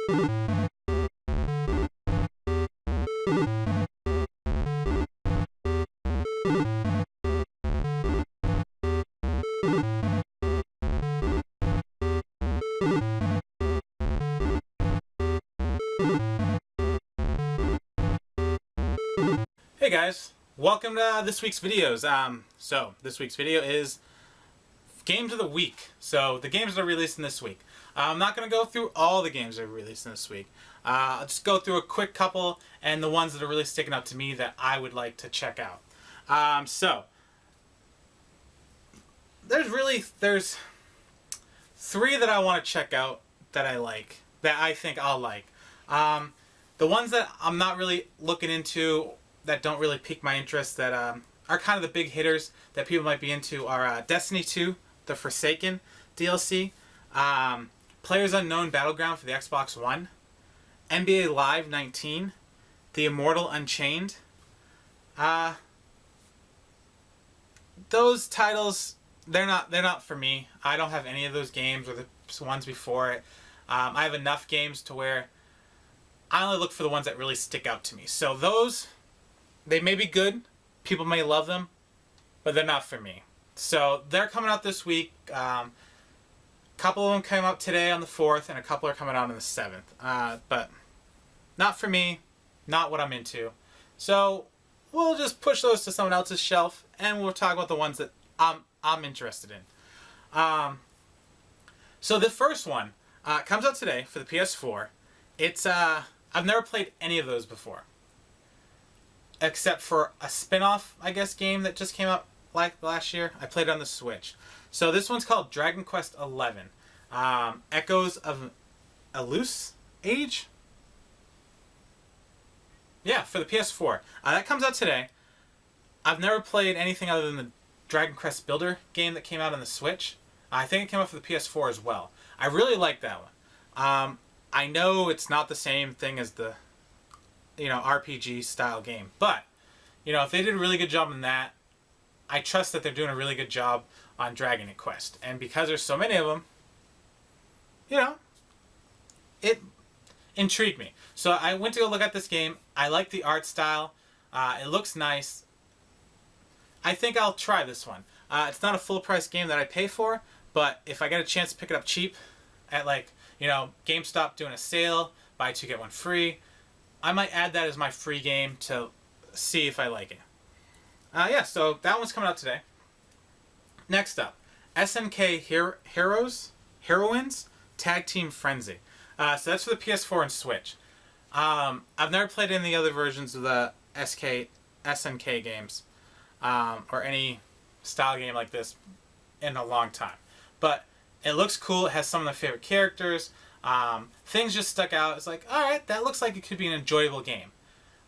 Hey guys, welcome to this week's videos. So this week's video is games of the week. So the games that are releasing this week. I'm not going to go through all the games that are releasing this week. I'll just go through a quick couple and the ones that are really sticking out to me that I would like to check out. So there's three that I want to check out that I like, that I think I'll like. The ones that I'm not really looking into, that don't really pique my interest, that are kind of the big hitters that people might be into, are Destiny 2, the Forsaken DLC, Players Unknown Battleground for the Xbox One, NBA Live 19, The Immortal Unchained. Those titles, they're not for me. I don't have any of those games or the ones before it. I have enough games to where I only look for the ones that really stick out to me. So those, they may be good, people may love them, but they're not for me. So they're coming out this week. A couple of them came out today on the 4th, and a couple are coming out on the 7th. But not for me, not what I'm into. So we'll just push those to someone else's shelf, and we'll talk about the ones that I'm interested in. So the first one comes out today for the PS4. It's I've never played any of those before, except for a spin-off, I guess, game that just came out like last year. I played it on the Switch. So this one's called Dragon Quest XI, Echoes of Elus Age. Yeah, for the PS4. That comes out today. I've never played anything other than the Dragon Quest Builder game that came out on the Switch. I think it came out for the PS4 as well. I really like that one. I know it's not the same thing as the, RPG style game, but, if they did a really good job on that, I trust that they're doing a really good job on Dragon Quest. And because there's so many of them, it intrigued me. So I went to go look at this game. I like the art style. It looks nice. I think I'll try this one. It's not a full price game that I pay for, but if I get a chance to pick it up cheap at GameStop doing a sale, buy two get one free, I might add that as my free game to see if I like it. So that one's coming out today. Next up, SNK Heroines Tag Team Frenzy. So that's for the PS4 and Switch. I've never played any of the other versions of the SNK games, or any style game like this in a long time. But it looks cool. It has some of my favorite characters. Things just stuck out. It's like, alright, that looks like it could be an enjoyable game.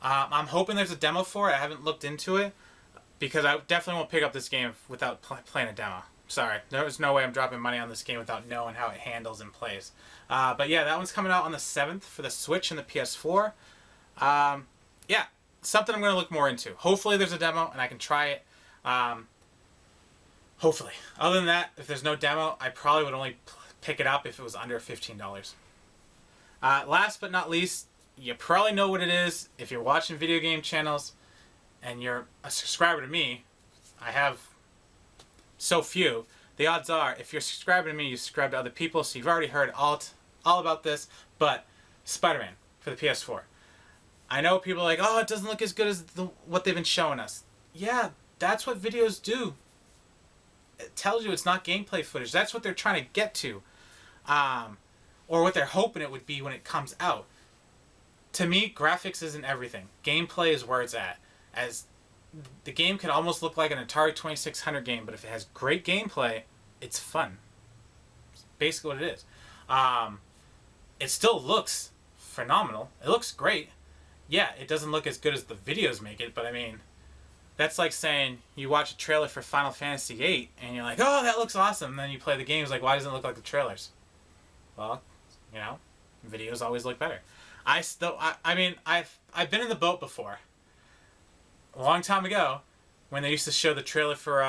I'm hoping there's a demo for it. I haven't looked into it, because I definitely won't pick up this game without playing a demo. Sorry, there's no way I'm dropping money on this game without knowing how it handles and plays. But yeah, that one's coming out on the 7th for the Switch and the PS4. Something I'm going to look more into. Hopefully there's a demo and I can try it. Hopefully. Other than that, if there's no demo, I probably would only pick it up if it was under $15. Last but not least, you probably know what it is if you're watching video game channels and you're a subscriber to me. I have so few. The odds are, if you're subscribing to me, you subscribe to other people, so you've already heard all about this. But Spider-Man for the PS4. I know people are like, oh, it doesn't look as good as what they've been showing us. Yeah, that's what videos do. It tells you it's not gameplay footage. That's what they're trying to get to. Or what they're hoping it would be when it comes out. To me, graphics isn't everything. Gameplay is where it's at. As the game can almost look like an Atari 2600 game, but if it has great gameplay, it's fun. It's basically what it is. It still looks phenomenal. It looks great. Yeah, it doesn't look as good as the videos make it, but I mean, that's like saying you watch a trailer for Final Fantasy VIII and you're like, oh, that looks awesome. And then you play the game, it's like, why doesn't it look like the trailers? Well, videos always look better. I've been in the boat before. A long time ago, when they used to show the trailer for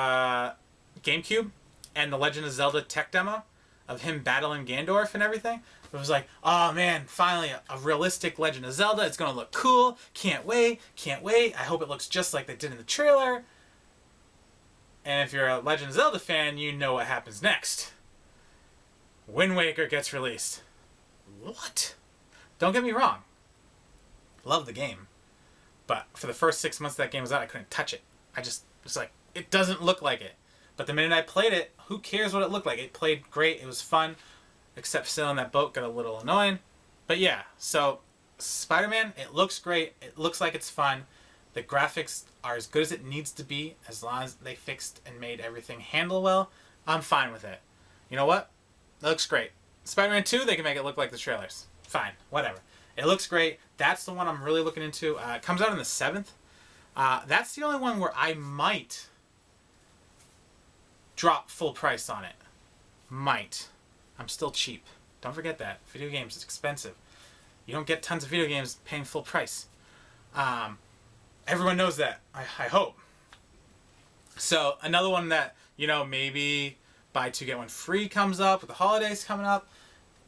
GameCube and the Legend of Zelda tech demo, of him battling Gandorf and everything. It was like, oh man, finally a realistic Legend of Zelda. It's going to look cool. Can't wait. Can't wait. I hope it looks just like they did in the trailer. And if you're a Legend of Zelda fan, you know what happens next. Wind Waker gets released. What? Don't get me wrong. Love the game. But for the first 6 months that game was out, I couldn't touch it. I just was like, it doesn't look like it. But the minute I played it, who cares what it looked like? It played great. It was fun. Except sailing that boat got a little annoying. But yeah, so Spider-Man, it looks great. It looks like it's fun. The graphics are as good as it needs to be as long as they fixed and made everything handle well. I'm fine with it. You know what? It looks great. Spider-Man 2, they can make it look like the trailers. Fine. Whatever. It looks great. That's the one I'm really looking into. It comes out on the 7th. That's the only one where I might drop full price on it. Might. I'm still cheap. Don't forget that. Video games is expensive. You don't get tons of video games paying full price. Everyone knows that. I hope. So another one that, maybe buy 2 get 1 free comes up with the holidays coming up.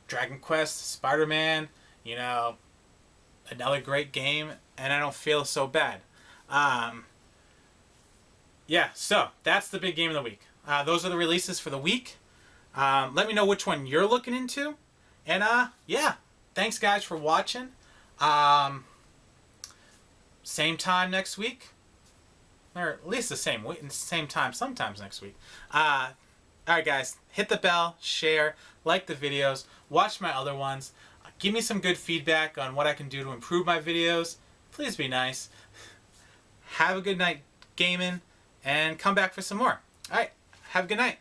Dragon Quest, Spider-Man, another great game, and I don't feel so bad. Yeah, so that's the big game of the week. Those are the releases for the week. Let me know which one you're looking into. And yeah, thanks guys for watching. Same time next week. Or at least the same time sometimes next week. Alright guys, hit the bell, share, like the videos, watch my other ones. Give me some good feedback on what I can do to improve my videos. Please be nice. Have a good night gaming, and come back for some more. Alright, have a good night.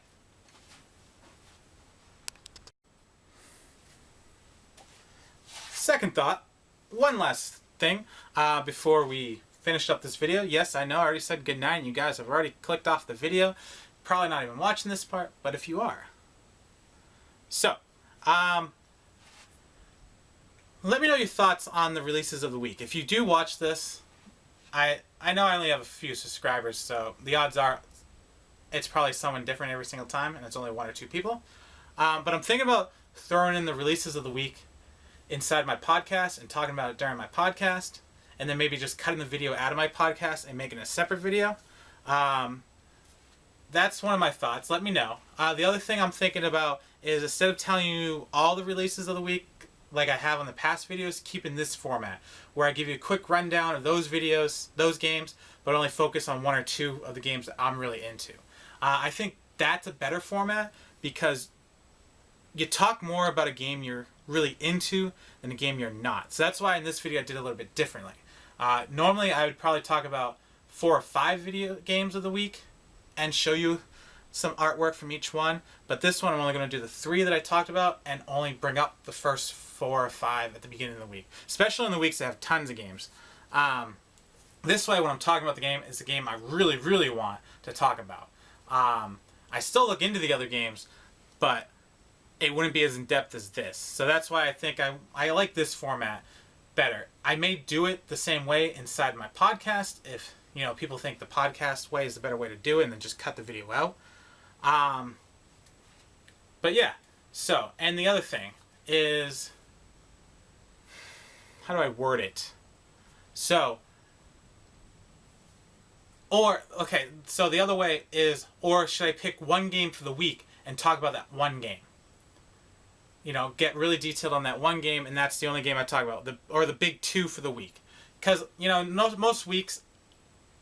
Second thought, one last thing before we finish up this video. Yes, I know I already said good night and you guys have already clicked off the video. Probably not even watching this part, but if you are. So, let me know your thoughts on the releases of the week. If you do watch this, I know I only have a few subscribers, so the odds are it's probably someone different every single time, and it's only 1 or 2 people. But I'm thinking about throwing in the releases of the week inside my podcast and talking about it during my podcast, and then maybe just cutting the video out of my podcast and making a separate video. That's one of my thoughts. Let me know. The other thing I'm thinking about is, instead of telling you all the releases of the week like I have on the past videos, keeping this format where I give you a quick rundown of those videos, those games, but only focus on 1 or 2 of the games that I'm really into. I think that's a better format because you talk more about a game you're really into than a game you're not. So that's why in this video I did a little bit differently. Normally I would probably talk about 4 or 5 video games of the week and show you some artwork from each one, but this one I'm only going to do the 3 that I talked about and only bring up the first 4 or 5 at the beginning of the week, especially in the weeks that have tons of games. This way, when I'm talking about the game, is the game I really, really want to talk about. I still look into the other games, but it wouldn't be as in-depth as this. So that's why I think I like this format better. I may do it the same way inside my podcast if people think the podcast way is the better way to do it, and then just cut the video out. But yeah, so, and the other thing is, how do I word it? So, so the other way is, or should I pick one game for the week and talk about that one game? Get really detailed on that one game, and that's the only game I talk about, or the big 2 for the week. Because, most weeks,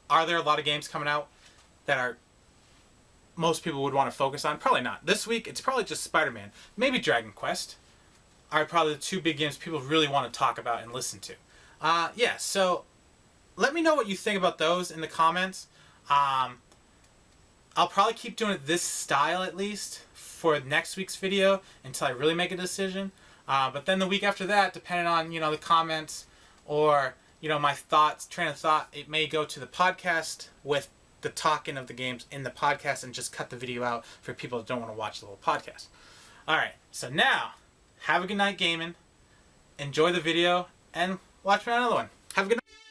are there a lot of games coming out that are most people would want to focus on? Probably not. This week, it's probably just Spider-Man. Maybe Dragon Quest are probably the 2 big games people really want to talk about and listen to. Yeah, so let me know what you think about those in the comments. I'll probably keep doing it this style at least for next week's video until I really make a decision. But then the week after that, depending on, the comments or, my train of thought, it may go to the podcast with the talking of the games in the podcast and just cut the video out for people that don't want to watch the whole podcast. Alright, so now, have a good night gaming, enjoy the video, and watch me on another one. Have a good night.